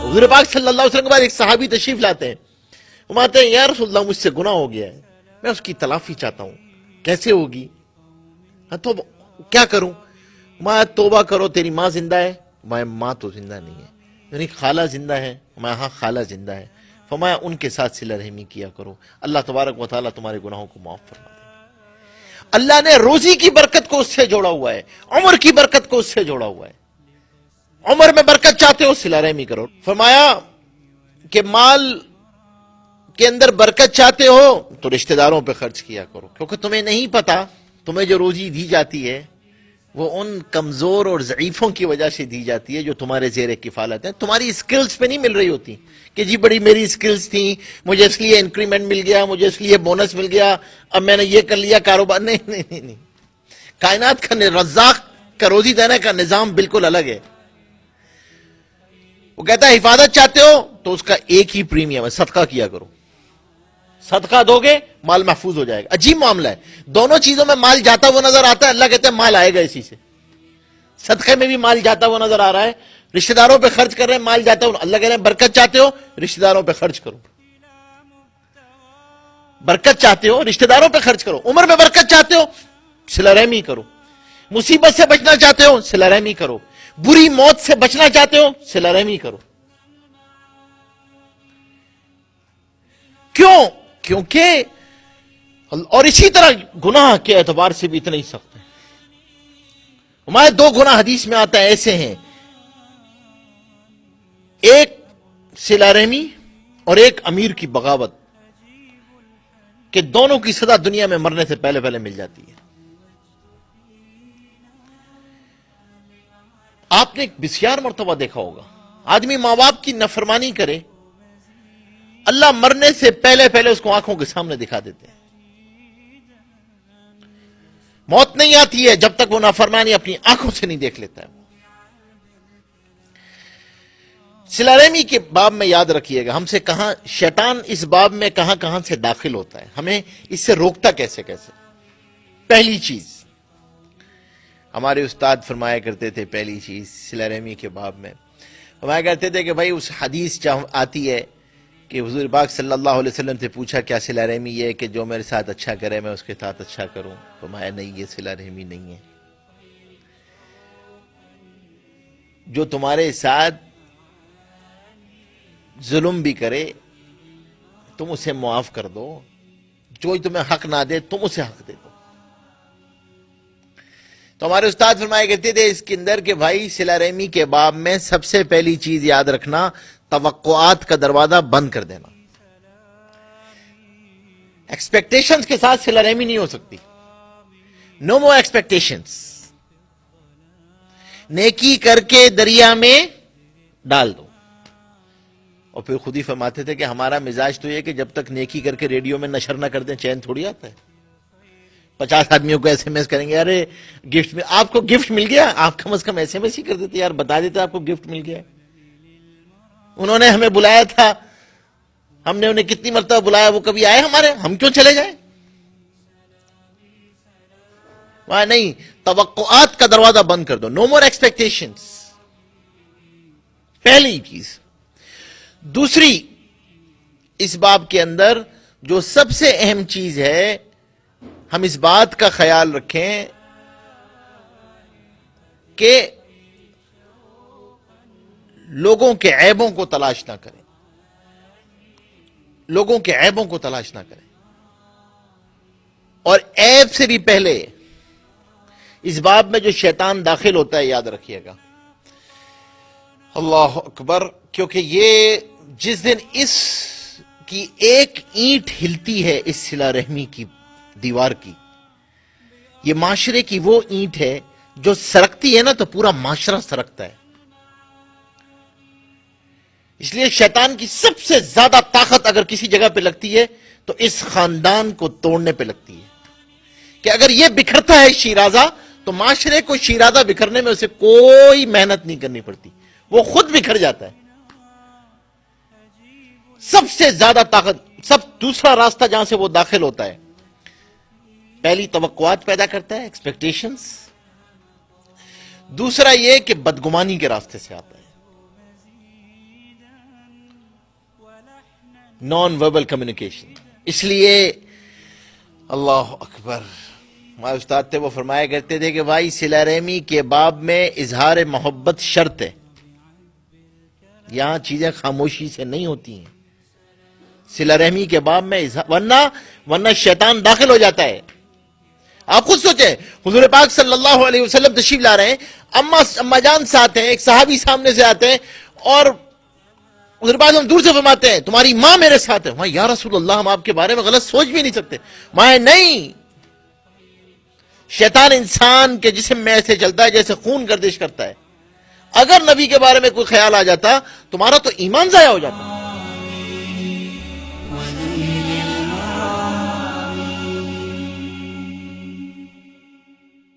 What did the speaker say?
حضور پاک صلی اللہ علیہ وسلم کے بعد ایک صحابی تشریف لاتے ہیں، وہ آتے ہیں، یا رسول اللہ مجھ سے گناہ ہو گیا ہے، میں اس کی تلافی چاہتا ہوں، کیسے ہوگی؟ تو کیا کروں؟ میں توبہ کرو، تیری ماں زندہ ہے؟ میں ماں تو زندہ نہیں ہے۔ یعنی خالہ زندہ ہے؟ میں ہاں خالہ زندہ ہے۔ فرمایا ان کے ساتھ صلہ رحمی کیا کرو، اللہ تبارک و تعالیٰ تمہارے گناہوں کو معاف فرما دے۔ اللہ نے روزی کی برکت کو اس سے جوڑا ہوا ہے، عمر کی برکت کو اس سے جوڑا ہوا ہے۔ عمر میں برکت چاہتے ہو، صلہ رحمی کرو۔ فرمایا کہ مال کے اندر برکت چاہتے ہو تو رشتہ داروں پہ خرچ کیا کرو، کیونکہ تمہیں نہیں پتا تمہیں جو روزی دی جاتی ہے وہ ان کمزور اور ضعیفوں کی وجہ سے دی جاتی ہے جو تمہارے زیر کفالت ہیں، تمہاری سکلز پہ نہیں مل رہی ہوتی کہ جی بڑی میری سکلز تھیں، مجھے اس لیے انکریمنٹ مل گیا، مجھے اس لیے بونس مل گیا، اب میں نے یہ کر لیا کاروبار۔ نہیں نہیں نہیں نہیں، کائنات کا رزاق کا روزی دینے کا نظام بالکل الگ ہے۔ وہ کہتا ہے حفاظت چاہتے ہو تو اس کا ایک ہی پریمیم ہے، صدقہ کیا کرو۔ صدقہ دو گے مال محفوظ ہو جائے گا۔ عجیب معاملہ ہے، دونوں چیزوں میں مال جاتا ہوا نظر آتا ہے، اللہ کہتے ہیں مال آئے گا اسی سے۔ صدقے میں بھی مال جاتا ہوا نظر آ رہا ہے، رشتہ داروں پہ خرچ کر رہے ہیں، مال جاتا ہوا، اللہ کہہ رہے ہیں برکت چاہتے ہو رشتہ داروں پہ خرچ کرو، برکت چاہتے ہو رشتہ داروں پہ خرچ کرو، عمر میں برکت چاہتے ہو صلہ رحمی کرو، مصیبت سے بچنا چاہتے ہو صلہ رحمی کرو، بری موت سے بچنا چاہتے ہو صلہ رحمی کرو۔ کیوں؟ کیونکہ اور اسی طرح گناہ کے اعتبار سے بھی اتنا ہی سخت ہے۔ ہمارے دو گناہ حدیث میں آتا ہے ایسے ہیں، ایک صلہ رحمی اور ایک امیر کی بغاوت، کہ دونوں کی سزا دنیا میں مرنے سے پہلے پہلے مل جاتی ہے۔ آپ نے بسیار مرتبہ دیکھا ہوگا، آدمی ماں باپ کی نافرمانی کرے، اللہ مرنے سے پہلے پہلے اس کو آنکھوں کے سامنے دکھا دیتے ہیں۔ موت نہیں آتی ہے جب تک وہ نافرمانی اپنی آنکھوں سے نہیں دیکھ لیتا ہے۔ صلہ رحمی کے باب میں یاد رکھیے گا، ہم سے کہاں شیطان اس باب میں کہاں کہاں سے داخل ہوتا ہے، ہمیں اس سے روکتا کیسے کیسے۔ پہلی چیز ہمارے استاد فرمایا کرتے تھے، پہلی چیز صلہ رحمی کے باب میں فرمایا کرتے تھے کہ بھائی اس حدیث آتی ہے کہ حضور پاک صلی اللہ علیہ وسلم سے پوچھا کیا صلہ رحمی یہ ہے کہ جو میرے ساتھ اچھا کرے میں اس کے ساتھ اچھا کروں؟ فرمایا نہیں، یہ صلہ رحمی نہیں ہے۔ جو تمہارے ساتھ ظلم بھی کرے تم اسے معاف کر دو، جو تمہیں حق نہ دے تم اسے حق دے دو۔ تو ہمارے استاد فرمایا کرتے تھے اس کے اندر کہ بھائی صلہ رحمی کے باب میں سب سے پہلی چیز یاد رکھنا، توقعات کا دروازہ بند کر دینا۔ ایکسپیکٹیشنز کے ساتھ صلہ رحمی نہیں ہو سکتی، نو مور ایکسپیکٹیشنز۔ نیکی کر کے دریا میں ڈال دو۔ اور پھر خود ہی فرماتے تھے کہ ہمارا مزاج تو یہ کہ جب تک نیکی کر کے ریڈیو میں نشر نہ کر دیں چین تھوڑی آتا ہے۔ 50 آدمیوں کو ایس ایم ایس کریں گے، ارے گفٹ میں آپ کو گفٹ مل گیا، آپ کم از کم ایس ایم ایس ہی کر دیتے یار، بتا دیتے آپ کو گفٹ مل گیا۔ انہوں نے ہمیں بلایا تھا، ہم نے انہیں کتنی مرتبہ بلایا، وہ کبھی آئے ہمارے، ہم کیوں چلے جائیں؟ وہاں نہیں، توقعات کا دروازہ بند کر دو، نو مور ایکسپیکٹیشنز، پہلی چیز۔ دوسری، اس باب کے اندر جو سب سے اہم چیز ہے، ہم اس بات کا خیال رکھیں کہ لوگوں کے عیبوں کو تلاش نہ کریں، لوگوں کے عیبوں کو تلاش نہ کریں۔ اور عیب سے بھی پہلے اس باب میں جو شیطان داخل ہوتا ہے یاد رکھیے گا، اللہ اکبر، کیونکہ یہ جس دن اس کی ایک اینٹ ہلتی ہے اس صلہ رحمی کی دیوار کی، یہ معاشرے کی وہ اینٹ ہے جو سرکتی ہے نا تو پورا معاشرہ سرکتا ہے۔ اس لیے شیطان کی سب سے زیادہ طاقت اگر کسی جگہ پہ لگتی ہے تو اس خاندان کو توڑنے پہ لگتی ہے، کہ اگر یہ بکھرتا ہے شیرازہ تو معاشرے کو شیرازہ بکھرنے میں اسے کوئی محنت نہیں کرنی پڑتی، وہ خود بکھر جاتا ہے۔ سب سے زیادہ طاقت، دوسرا راستہ جہاں سے وہ داخل ہوتا ہے، پہلی توقعات پیدا کرتا ہے، ایکسپیکٹیشنز۔ دوسرا یہ کہ بدگمانی کے راستے سے آتا ہے۔ Non verbal communication. اس لیے اللہ اکبر، ہمارے استاد تھے وہ فرمایا کرتے تھے کہ بھائی صلہ رحمی کے باب میں اظہار محبت شرط ہے. یہاں چیزیں خاموشی سے نہیں ہوتی ہیں. صلہ رحمی کے باب میں ورنہ شیطان داخل ہو جاتا ہے. آپ خود سوچیں، حضور پاک صلی اللہ علیہ وسلم تشریف لا رہے ہیں، اما جان ساتھ ہیں، ایک صحابی سامنے سے آتے ہیں اور حضور پاک ہم دور سے فرماتے ہیں تمہاری ماں میرے ساتھ ہے. وہاں یا رسول اللہ ہم آپ کے بارے میں غلط سوچ بھی نہیں سکتے. ماں نہیں، شیطان انسان کے جسم میں ایسے چلتا ہے جیسے خون گردش کرتا ہے. اگر نبی کے بارے میں کوئی خیال آ جاتا تمہارا تو ایمان ضائع ہو جاتا.